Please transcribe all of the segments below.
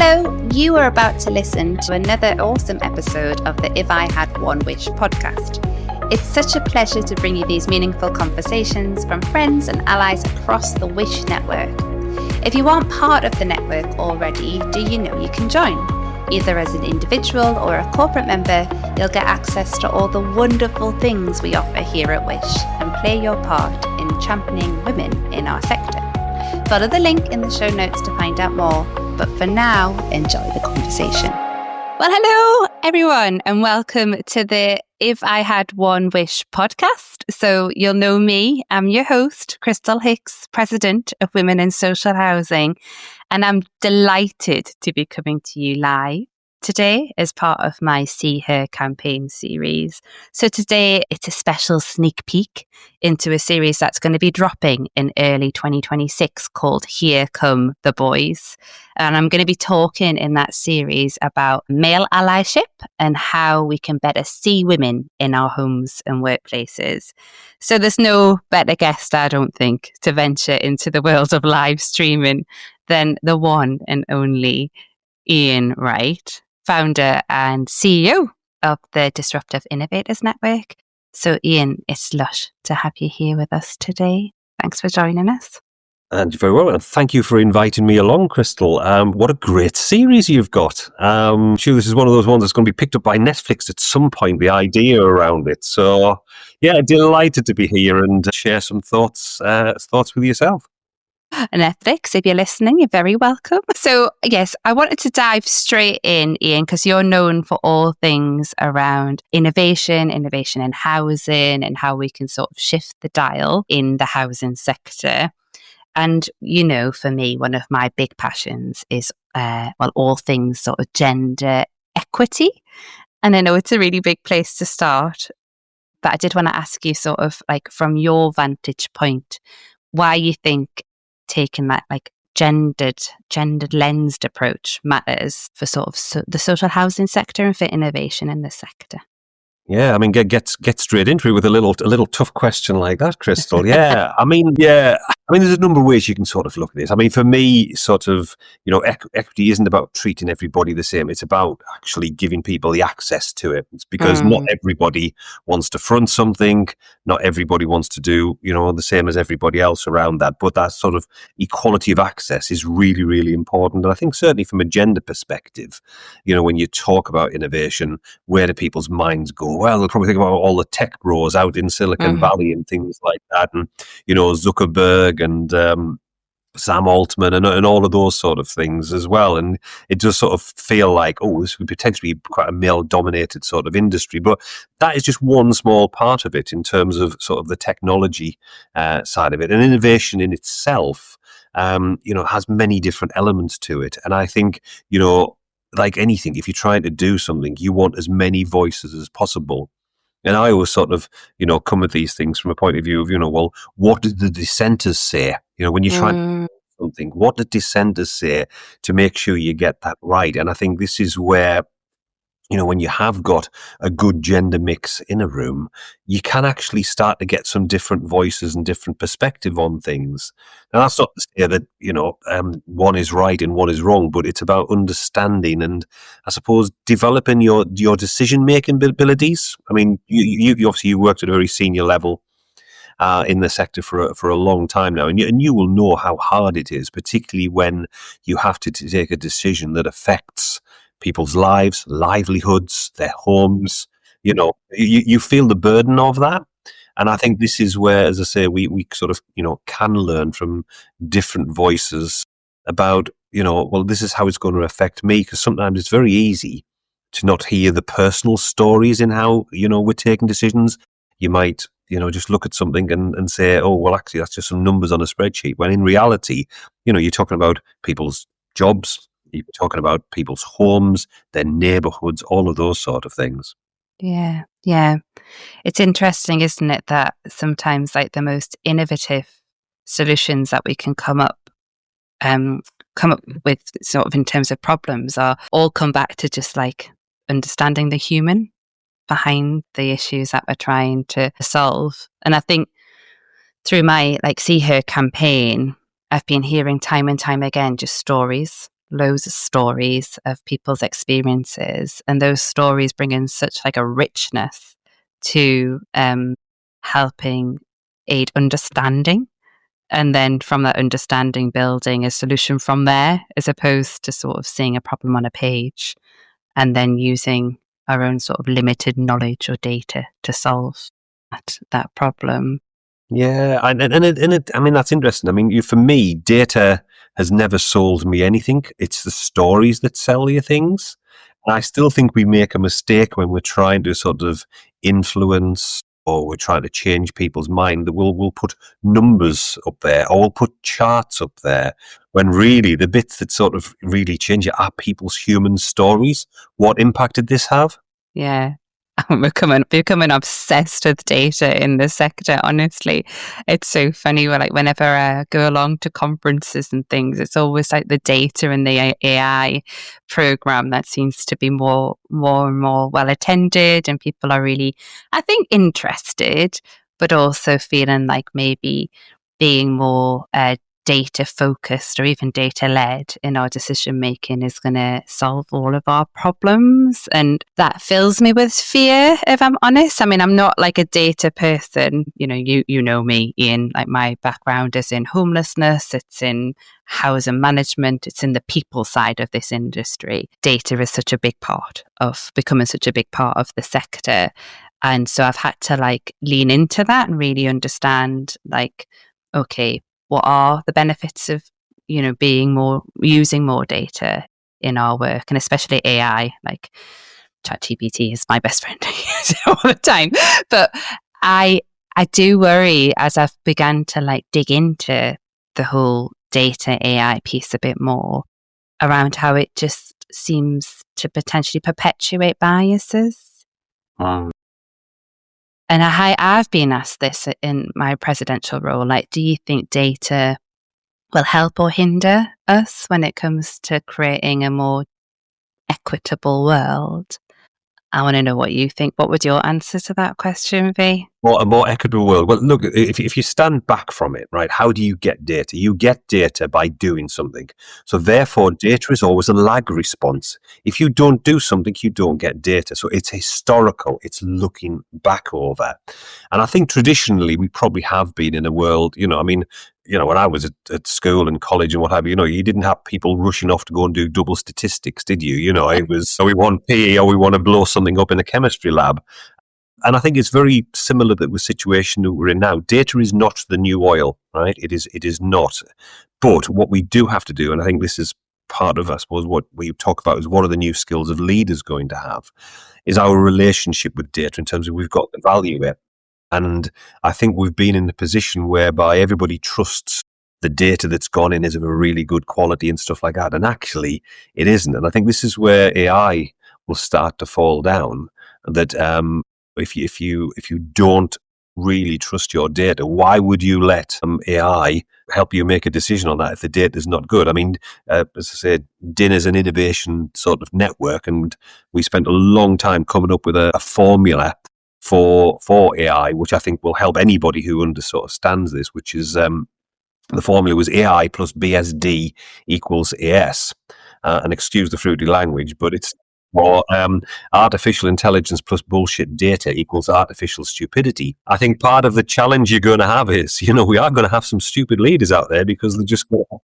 Hello, you are about to listen to another awesome episode of the If I Had One Wish podcast. It's such a pleasure to bring you these meaningful conversations from friends and allies across the Wish network. If you aren't part of the network already, do you know you can join? Either as an individual or a corporate member, you'll get access to all the wonderful things we offer here at Wish and play your part in championing women in our sector. Follow the link in the show notes to find out more, but for now, enjoy the conversation. Well, hello everyone, and welcome to the If I Had One Wish podcast. So you'll know me, I'm your host, Crystal Hicks, President of Women in Social Housing, and I'm delighted to be coming to you live today as part of my See Her campaign series. So today it's a special sneak peek into a series that's going to be dropping in early 2026 called Here Come the Boys. And I'm going to be talking in that series about male allyship and how we can better see women in our homes and workplaces. So there's no better guest, I don't think, to venture into the world of live streaming than the one and only Ian Wright, founder and CEO of the Disruptive Innovators Network. So Ian, it's lush to have you here with us today. Thanks for joining us. And very well, and thank you for inviting me along, Crystal. What a great series you've got. I'm sure this is one of those ones that's going to be picked up by Netflix at some point, the idea around it. So, yeah, delighted to be here and share some thoughts with yourself. Netflix, if you're listening, you're very welcome. So, yes, I wanted to dive straight in, Ian, because you're known for all things around innovation in housing and how we can sort of shift the dial in the housing sector. And, you know, for me, one of my big passions is, all things sort of gender equity. And I know it's a really big place to start, but I did want to ask you sort of like from your vantage point, why you think taking that like gendered lensed approach matters for sort of the social housing sector and for innovation in the sector. Yeah, I mean, get straight into it with a little tough question like that, Crystal. Yeah, I mean, there's a number of ways you can sort of look at this. I mean, for me, sort of, you know, equity isn't about treating everybody the same. It's about actually giving people the access to it. It's because not everybody wants to front something. Not everybody wants to do, you know, the same as everybody else around that. But that sort of equality of access is really, really important. And I think certainly from a gender perspective, you know, when you talk about innovation, where do people's minds go? Well, they'll probably think about all the tech bros out in Silicon Valley and things like that. And, you know, Zuckerberg and Sam Altman and all of those sort of things as well. And it does sort of feel like, oh, this could potentially be quite a male-dominated sort of industry. But that is just one small part of it in terms of sort of the technology side of it. And innovation in itself, has many different elements to it. And I think, you know, like anything, if you're trying to do something, you want as many voices as possible. And I always sort of, you know, come at these things from a point of view of, you know, well, what did the dissenters say? You know, when you're trying to do something, what did dissenters say to make sure you get that right? And I think this is where, you know, when you have got a good gender mix in a room, you can actually start to get some different voices and different perspective on things. Now, that's not to say that, you know, one is right and one is wrong, but it's about understanding and, I suppose, developing your decision-making abilities. I mean, you obviously you worked at a very senior level in the sector for a long time now, and you will know how hard it is, particularly when you have to take a decision that affects people's lives, livelihoods, their homes. You know, you feel the burden of that. And I think this is where, as I say, we sort of, you know, can learn from different voices about, you know, well, this is how it's going to affect me, because sometimes it's very easy to not hear the personal stories in how, you know, we're taking decisions. You might, you know, just look at something and say, oh, well, actually, that's just some numbers on a spreadsheet. When in reality, you know, you're talking about people's jobs, you're talking about people's homes, their neighborhoods, all of those sort of things. Yeah. It's interesting, isn't it, that sometimes like the most innovative solutions that we can come up with sort of in terms of problems are all come back to just like understanding the human behind the issues that we're trying to solve. And I think through my like See Her campaign, I've been hearing time and time again just stories loads of stories of people's experiences, and those stories bring in such like a richness to helping aid understanding, and then from that understanding building a solution from there, as opposed to sort of seeing a problem on a page and then using our own sort of limited knowledge or data to solve that problem. Yeah, I mean, that's interesting. I mean, for me, data has never sold me anything. It's the stories that sell you things. And I still think we make a mistake when we're trying to sort of influence or we're trying to change people's mind. That we'll put numbers up there or we'll put charts up there, when really the bits that sort of really change it are people's human stories. What impact did this have? Yeah. I'm becoming obsessed with data in the sector, honestly. It's so funny. Whenever I go along to conferences and things, it's always like the data and the AI program that seems to be more and more well attended, and people are really, I think, interested, but also feeling like maybe being more data focused or even data led in our decision making is going to solve all of our problems. And that fills me with fear, if I'm honest. I mean, I'm not like a data person. You know me, Ian, like my background is in homelessness, it's in housing management, it's in the people side of this industry. Data is such a big part of becoming such a big part of the sector. And so I've had to like lean into that and really understand like, okay, what are the benefits of, using more data in our work, and especially AI, like ChatGPT is my best friend. I use it all the time. But I do worry as I've begun to like dig into the whole data AI piece a bit more around how it just seems to potentially perpetuate biases. And I've been asked this in my presidential role, like, do you think data will help or hinder us when it comes to creating a more equitable world? I want to know what you think. What would your answer to that question be? Well, a more equitable world. Well, look, if you stand back from it, right, how do you get data? You get data by doing something. So therefore, data is always a lag response. If you don't do something, you don't get data. So it's historical. It's looking back over. And I think traditionally, we probably have been in a world, when I was at school and college and what have you, you didn't have people rushing off to go and do double statistics, did you? It was, we want PE or we want to blow something up in a chemistry lab. And I think it's very similar that the situation that we're in now. Data is not the new oil, right? It is not. But what we do have to do, and I think this is part of, I suppose, what we talk about is what are the new skills of leaders going to have, is our relationship with data in terms of we've got the value it. And I think we've been in a position whereby everybody trusts the data that's gone in is of a really good quality and stuff like that. And actually, it isn't. And I think this is where AI will start to fall down. That if you don't really trust your data, why would you let AI help you make a decision on that if the data is not good? I mean, as I said, DIN is an innovation sort of network, and we spent a long time coming up with a formula for AI, which I think will help anybody who understands this, which is the formula was AI plus BSD equals AS. And excuse the fruity language, but it's or artificial intelligence plus bullshit data equals artificial stupidity. I think part of the challenge you're going to have is, we are going to have some stupid leaders out there because they're just going to,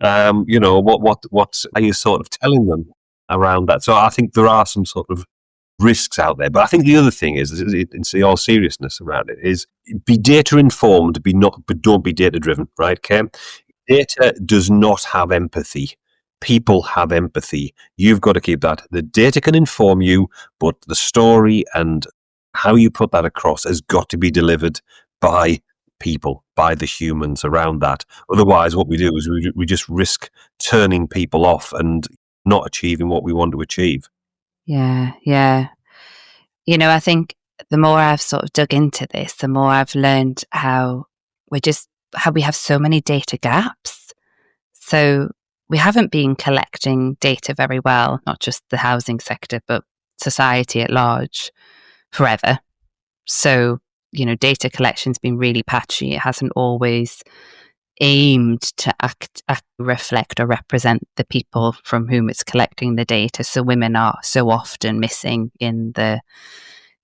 what are you sort of telling them around that? So I think there are some sort of risks out there. But I think the other thing is, in all seriousness around it, is be data informed, but don't be data driven, right, Ken? Data does not have empathy. People have empathy. You've got to keep that. The data can inform you, but the story and how you put that across has got to be delivered by people, by the humans around that. Otherwise, what we do is we just risk turning people off and not achieving what we want to achieve. Yeah. I think the more I've sort of dug into this, the more I've learned how we have so many data gaps. So we haven't been collecting data very well, not just the housing sector, but society at large forever. So, data collection's been really patchy. It hasn't always aimed to reflect or represent the people from whom it's collecting the data. So women are so often missing in the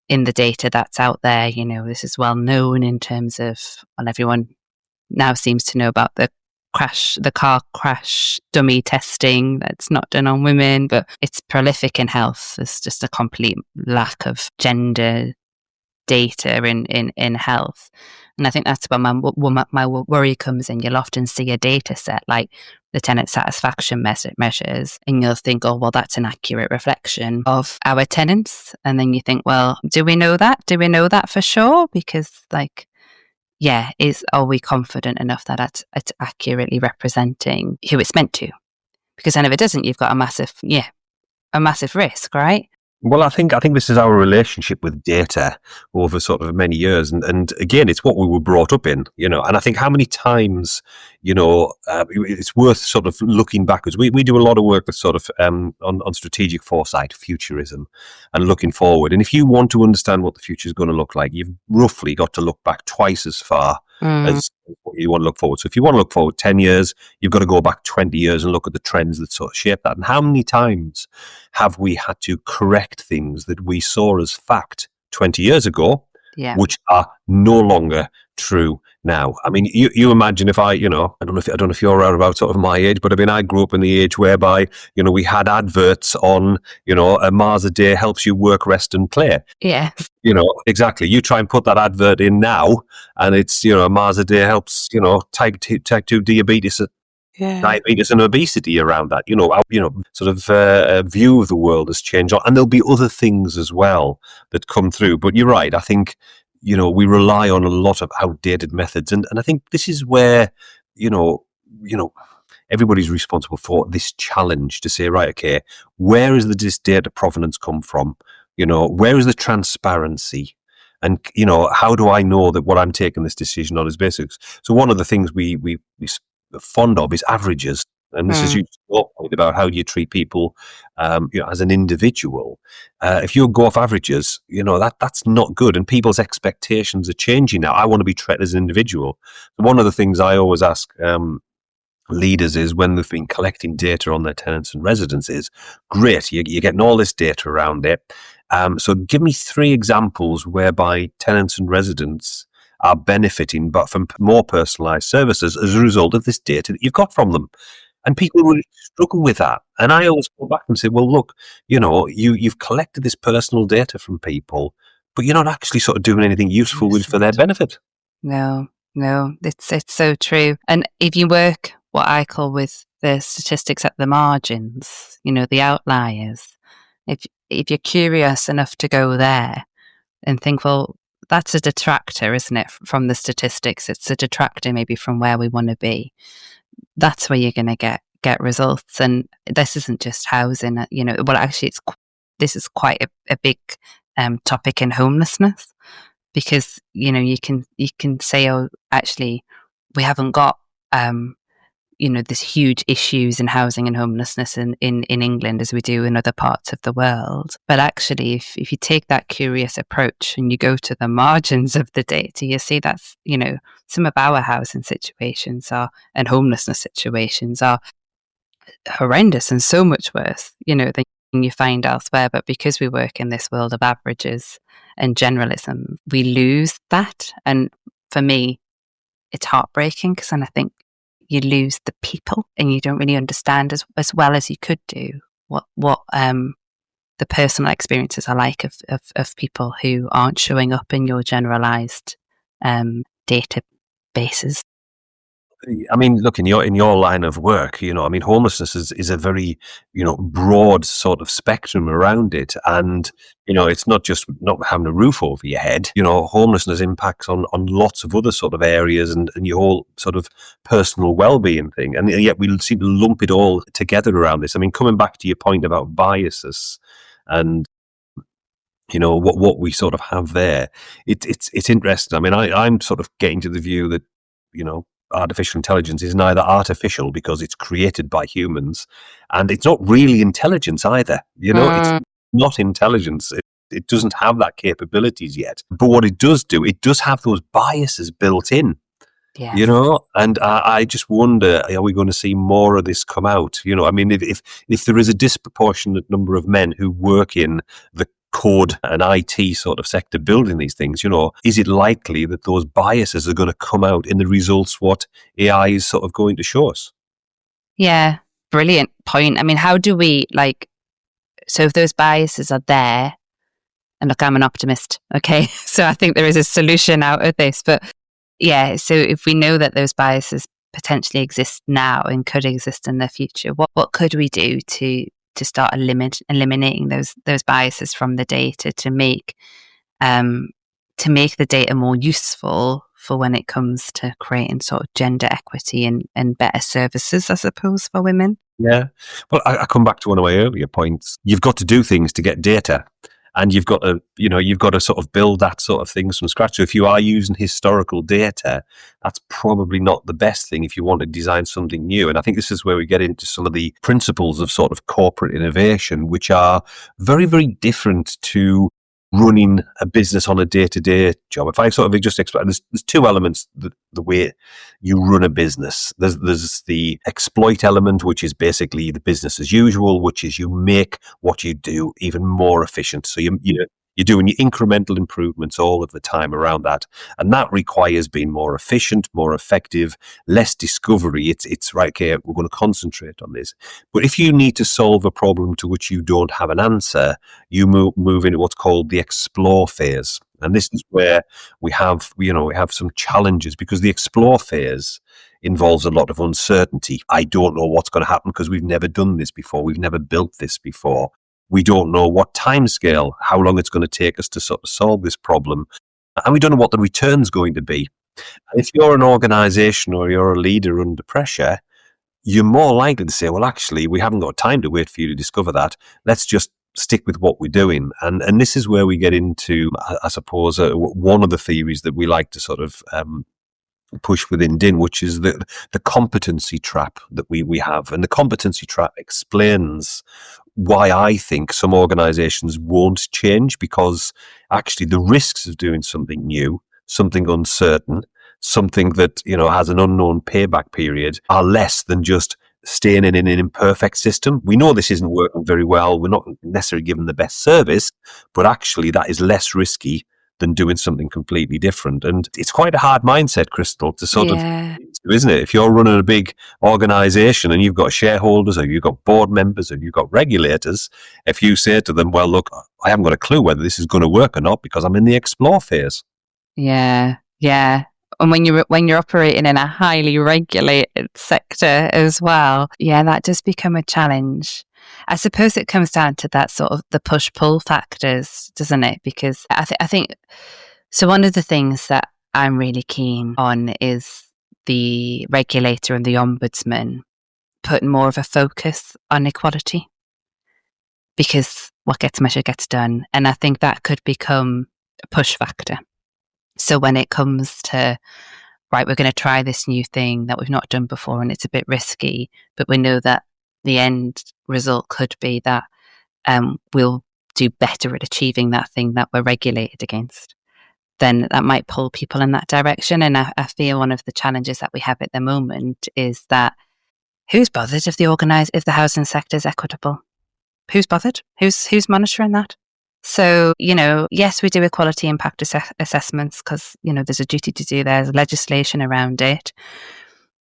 data that's out there. This is well known in terms of, well, everyone now seems to know about the car crash dummy testing that's not done on women, but it's prolific in health. There's just a complete lack of gender data in health. And I think that's where my worry comes in. You'll often see a data set like the tenant satisfaction measures, and you'll think, oh, well, that's an accurate reflection of our tenants. And then you think, well, do we know that? Do we know that for sure? Because are we confident enough that it's accurately representing who it's meant to? Because then if it doesn't, you've got a massive risk, right? Well, I think this is our relationship with data over sort of many years, and again, it's what we were brought up in, and I think how many times, it's worth sort of looking backwards. We do a lot of work with sort of on strategic foresight, futurism, and looking forward. And if you want to understand what the future is going to look like, you've roughly got to look back twice as far as what you want to look forward. So if you want to look forward 10 years, you've got to go back 20 years and look at the trends that sort of shape that. And how many times have we had to correct things that we saw as fact 20 years ago, which are no longer true now? I mean, you imagine if I don't know if you're around about sort of my age, but I mean, I grew up in the age whereby, we had adverts on, a Mars a day helps you work, rest and play. Yeah. Exactly. You try and put that advert in now and it's, Mars a day helps, type 2 diabetes and obesity around that. Sort of view of the world has changed, and there'll be other things as well that come through. But you're right. I think, we rely on a lot of outdated methods, and I think this is where, everybody's responsible for this challenge to say, right, okay, where is this data provenance come from? Where is the transparency? And, how do I know that what I'm taking this decision on is basics? So one of the things we fond of is averages. And this is your point about how you treat people, as an individual. If you go off averages, that's not good. And people's expectations are changing now. I want to be treated as an individual. One of the things I always ask leaders is, when they've been collecting data on their tenants and residents, is great. You're getting all this data around it. So give me 3 examples whereby tenants and residents are benefiting but from more personalised services as a result of this data that you've got from them. And people really struggle with that. And I always go back and say, well, look, you've collected this personal data from people, but you're not actually sort of doing anything useful for their benefit. No, it's so true. And if you work what I call with the statistics at the margins, the outliers, if you're curious enough to go there and think, well, that's a detractor, isn't it, from the statistics? It's a detractor maybe from where we want to be. That's where you're going to get results. And this isn't just housing, well, actually this is quite a big topic in homelessness, because, you can say, oh, actually, we haven't got, there's huge issues in housing and homelessness in England as we do in other parts of the world. But actually, if you take that curious approach and you go to the margins of the data, you see that's, some of our housing situations and homelessness situations are horrendous and so much worse, than you find elsewhere. But because we work in this world of averages and generalism, we lose that. And for me, it's heartbreaking, because then I think you lose the people and you don't really understand as well as you could do what the personal experiences are like of people who aren't showing up in your generalized databases. I mean, look, in your line of work, homelessness is a very, broad sort of spectrum around it. And, it's not just not having a roof over your head. Homelessness impacts on lots of other sort of areas and your whole sort of personal well-being thing. And yet we seem to lump it all together around this. I mean, coming back to your point about biases and, what we sort of have there, it's interesting. I mean, I'm sort of getting to the view that, artificial intelligence is neither artificial because it's created by humans, and it's not really intelligence either. It's not intelligence. It doesn't have that capabilities yet. But what it does do, it does have those biases built in. Yes. And I just wonder, are we going to see more of this come out? I mean, if there is a disproportionate number of men who work in the code and IT sort of sector building these things, is it likely that those biases are going to come out in the results what AI is sort of going to show us? Yeah, brilliant point. I mean, how do we so if those biases are there, and look, I'm an optimist, okay? So I think there is a solution out of this. But yeah, so if we know that those biases potentially exist now and could exist in the future, what could we do to start eliminating those biases from the data to make the data more useful for when it comes to creating sort of gender equity and better services, I suppose, for women? Yeah. Well, I come back to one of my earlier points. You've got to do things to get data. And you've got to sort of build that sort of things from scratch. So if you are using historical data, that's probably not the best thing if you want to design something new. And I think this is where we get into some of the principles of sort of corporate innovation, which are very, very different to running a business on a day-to-day job. If I sort of just explain, there's two elements the way you run a business. There's the exploit element, which is basically the business as usual, which is you make what you do even more efficient. So you're doing your incremental improvements all of the time around that. And that requires being more efficient, more effective, less discovery. It's right, okay, we're going to concentrate on this. But if you need to solve a problem to which you don't have an answer, you move into what's called the explore phase. And this is where we have some challenges, because the explore phase involves a lot of uncertainty. I don't know what's going to happen because we've never done this before. We've never built this before. We don't know what timescale, how long it's going to take us to sort of solve this problem. And we don't know what the return's going to be. And if you're an organization or you're a leader under pressure, you're more likely to say, well, actually, we haven't got time to wait for you to discover that. Let's just stick with what we're doing. And this is where we get into, I suppose, one of the theories that we like to sort of push within DIN, which is the competency trap that we have. And the competency trap explains why I think some organizations won't change, because actually the risks of doing something new, something uncertain, something that has an unknown payback period are less than just staying in an imperfect system. We know this isn't working very well. We're not necessarily given the best service, but actually that is less risky than doing something completely different. And it's quite a hard mindset, Crystal, to sort of, isn't it? If you're running a big organization and you've got shareholders or you've got board members or you've got regulators, if you say to them, well, look, I haven't got a clue whether this is going to work or not because I'm in the explore phase. Yeah. And when you're operating in a highly regulated sector as well, that does become a challenge. I suppose it comes down to that sort of the push-pull factors, doesn't it? Because I think so. One of the things that I'm really keen on is the regulator and the ombudsman putting more of a focus on equality, because what gets measured gets done, and I think that could become a push factor. So when it comes to, right, we're going to try this new thing that we've not done before and it's a bit risky, but we know that the end result could be that we'll do better at achieving that thing that we're regulated against, then that might pull people in that direction. And I feel one of the challenges that we have at the moment is that who's bothered if the housing sector is equitable? Who's bothered? Who's monitoring that? So, yes, we do equality impact assessments because, there's a duty to do, there's legislation around it.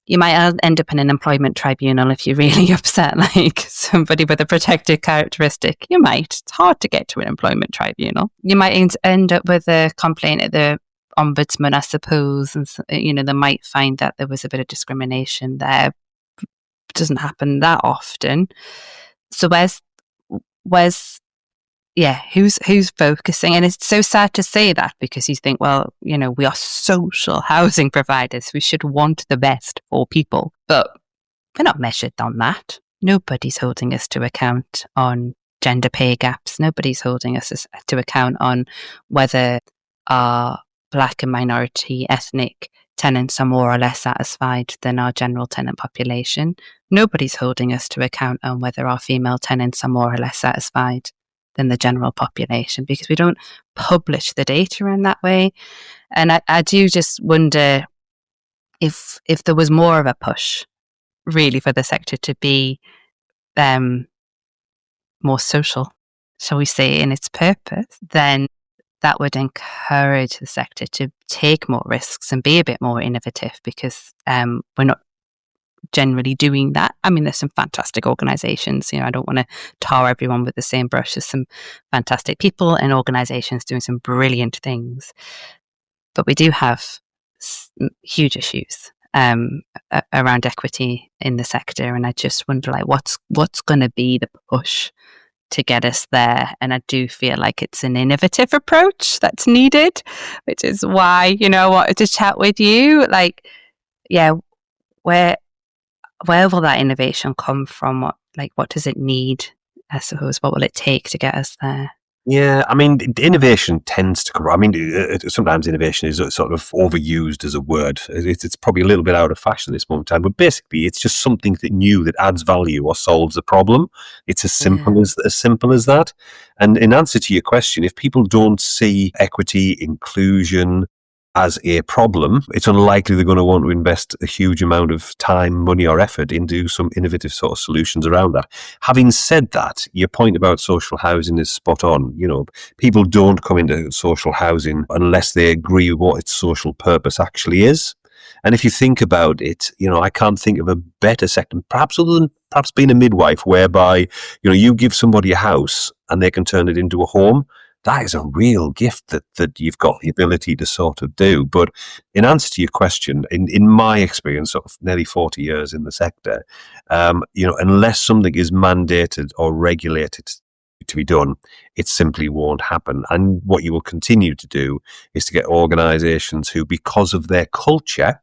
You might end up in an employment tribunal if you're really upset, like somebody with a protected characteristic. You might. It's hard to get to an employment tribunal. You might end up with a complaint at the ombudsman, I suppose, and they might find that there was a bit of discrimination there. It doesn't happen that often. So who's focusing? And it's so sad to say that, because you think, well, we are social housing providers. We should want the best for people, but we're not measured on that. Nobody's holding us to account on gender pay gaps. Nobody's holding us to account on whether our Black and minority ethnic tenants are more or less satisfied than our general tenant population. Nobody's holding us to account on whether our female tenants are more or less satisfied than the general population, because we don't publish the data in that way. And I do just wonder, if there was more of a push really for the sector to be more social, shall we say, in its purpose, then that would encourage the sector to take more risks and be a bit more innovative, because we're not generally doing that. I mean, there's some fantastic organisations. I don't want to tar everyone with the same brush. There's some fantastic people and organisations doing some brilliant things, but we do have huge issues around equity in the sector, and I just wonder, like, what's going to be the push to get us there? And I do feel like it's an innovative approach that's needed, which is why I wanted to chat with you. Like, yeah, where will that innovation come from? What does it need? I suppose, what will it take to get us there? Yeah, I mean, innovation tends to come. I mean, sometimes innovation is sort of overused as a word. It's probably a little bit out of fashion at this moment in time, but basically, it's just something new that adds value or solves a problem. It's as simple as that. And in answer to your question, if people don't see equity, inclusion as a problem, it's unlikely they're going to want to invest a huge amount of time, money, or effort into some innovative sort of solutions around that. Having said that, your point about social housing is spot on. People don't come into social housing unless they agree with what its social purpose actually is. And if you think about it, I can't think of a better sector, perhaps other than perhaps being a midwife, whereby, you give somebody a house and they can turn it into a home. That is a real gift that you've got the ability to sort of do. But in answer to your question, in my experience of nearly 40 years in the sector, unless something is mandated or regulated to be done, it simply won't happen. And what you will continue to do is to get organisations who, because of their culture,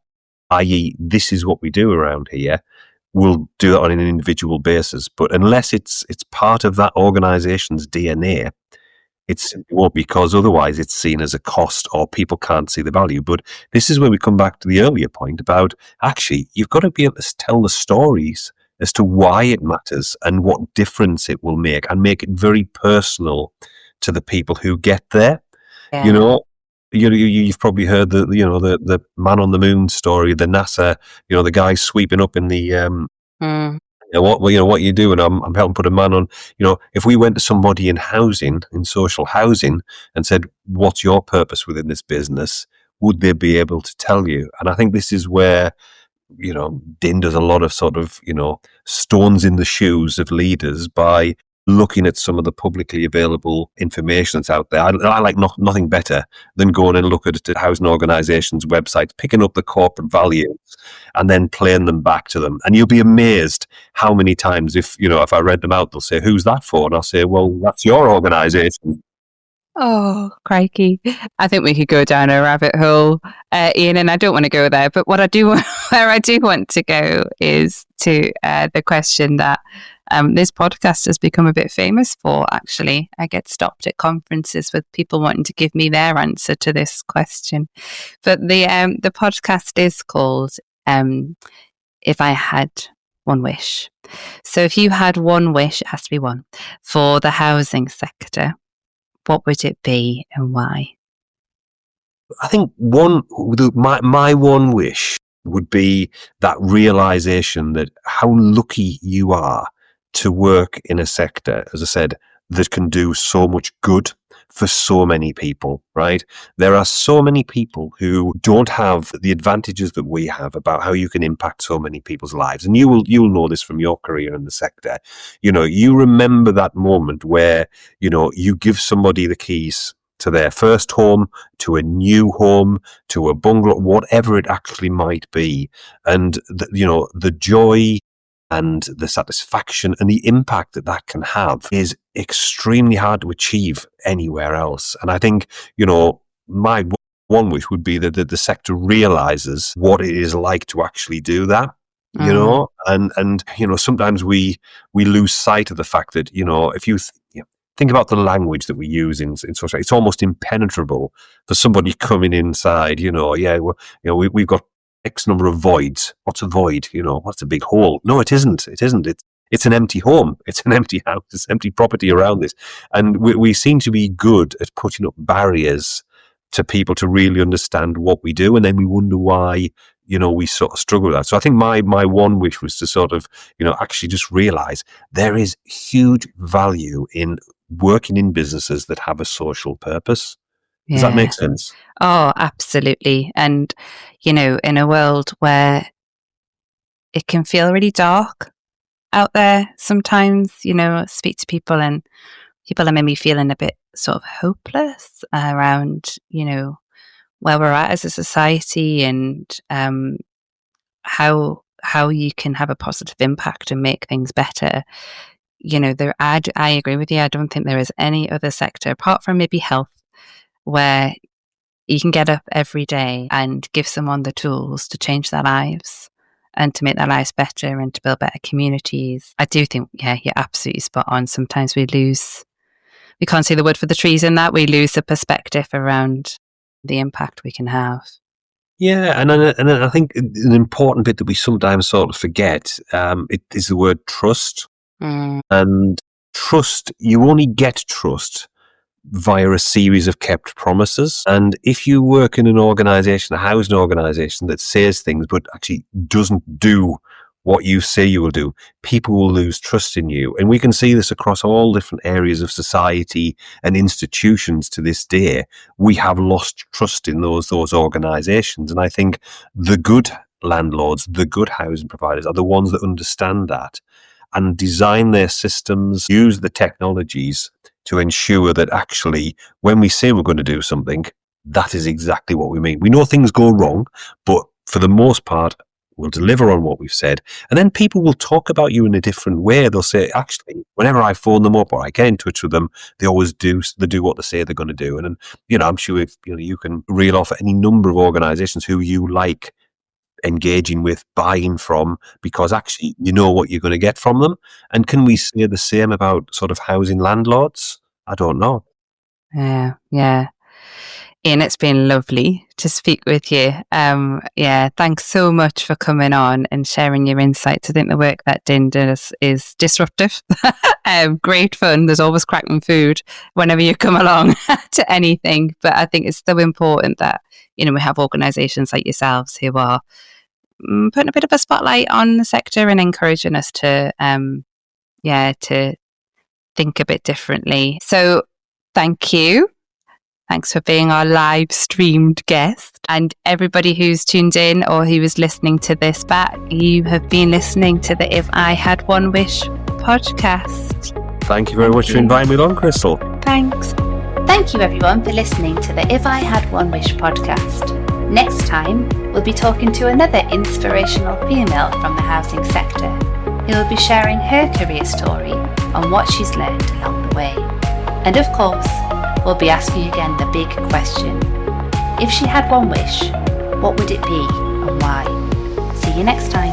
i.e. this is what we do around here, will do it on an individual basis. But unless it's part of that organisation's DNA, it simply won't, because otherwise it's seen as a cost or people can't see the value. But this is where we come back to the earlier point about, actually, you've got to be able to tell the stories as to why it matters and what difference it will make, and make it very personal to the people who get there. Yeah. You've probably heard the man on the moon story, the NASA, the guy sweeping up in the what you do, and I'm helping put a man on. If we went to somebody in social housing, and said, "What's your purpose within this business?" would they be able to tell you? And I think this is where Din does a lot of sort of stones in the shoes of leaders by looking at some of the publicly available information that's out there. I like nothing better than going and look at housing organisations' websites, picking up the corporate values and then playing them back to them. And you'll be amazed how many times, if I read them out, they'll say, "Who's that for?" And I'll say, "Well, that's your organisation." Oh, crikey. I think we could go down a rabbit hole, Ian, and I don't want to go there. But where I do want to go is to the question that this podcast has become a bit famous for, actually. I get stopped at conferences with people wanting to give me their answer to this question. But the podcast is called If I Had One Wish. So if you had one wish, it has to be one, for the housing sector, what would it be and why? I think my one wish would be that realization that how lucky you are to work in a sector, as I said, that can do so much good for so many people, right? There are so many people who don't have the advantages that we have about how you can impact so many people's lives. And you'll know this from your career in the sector. You remember that moment where, you give somebody the keys to their first home, to a new home, to a bungalow, whatever it actually might be. And, the joy and the satisfaction and the impact that can have is extremely hard to achieve anywhere else. And I think, my one wish would be that the sector realizes what it is like to actually do that. And sometimes we lose sight of the fact that, if you think about the language that we use in social, it's almost impenetrable for somebody coming inside, we've got X number of voids. What's a void? What's a big hole? No, it isn't. It's an empty home. It's an empty house. It's empty property around this. And we seem to be good at putting up barriers to people to really understand what we do, and then we wonder why, we sort of struggle with that. So I think my one wish was to sort of, actually just realize there is huge value in working in businesses that have a social purpose. Does that make sense? Oh, absolutely. And, in a world where it can feel really dark out there sometimes, speak to people and people are maybe feeling a bit sort of hopeless around, where we're at as a society and how you can have a positive impact and make things better. I agree with you. I don't think there is any other sector apart from maybe health where you can get up every day and give someone the tools to change their lives and to make their lives better and to build better communities. I do think, you're absolutely spot on. Sometimes we can't see the wood for the trees in that. We lose the perspective around the impact we can have. Yeah, and then I think an important bit that we sometimes sort of forget is the word trust. And trust, you only get trust via a series of kept promises. And if you work in an organisation, a housing organisation that says things but actually doesn't do what you say you will do, people will lose trust in you. And we can see this across all different areas of society and institutions to this day. We have lost trust in those organisations. And I think the good landlords, the good housing providers are the ones that understand that and design their systems, use the technologies to ensure that actually when we say we're going to do something, that is exactly what we mean. We know things go wrong, but for the most part, we'll deliver on what we've said. And then people will talk about you in a different way. They'll say, actually, whenever I phone them up or I get in touch with them, they always do what they say they're going to do. And I'm sure if you can reel off any number of organizations who you like engaging with, buying from, because actually you know what you're going to get from them. And can we say the same about sort of housing landlords? I don't know. Yeah. Ian, it's been lovely to speak with you. Thanks so much for coming on and sharing your insights. I think the work that Din does is disruptive. Great fun. There's always cracking food whenever you come along to anything. But I think it's so important that, we have organisations like yourselves who are putting a bit of a spotlight on the sector and encouraging us to think a bit differently. So thank you. Thanks for being our live streamed guest. And everybody who's tuned in or who is listening to this back, you have been listening to the If I Had One Wish podcast. Thank you very much for inviting me along, Crystal. Thanks. Thank you everyone for listening to the If I Had One Wish podcast. Next time, we'll be talking to another inspirational female from the housing sector who will be sharing her career story and what she's learned along the way. And of course, we'll be asking again the big question. If she had one wish, what would it be and why? See you next time.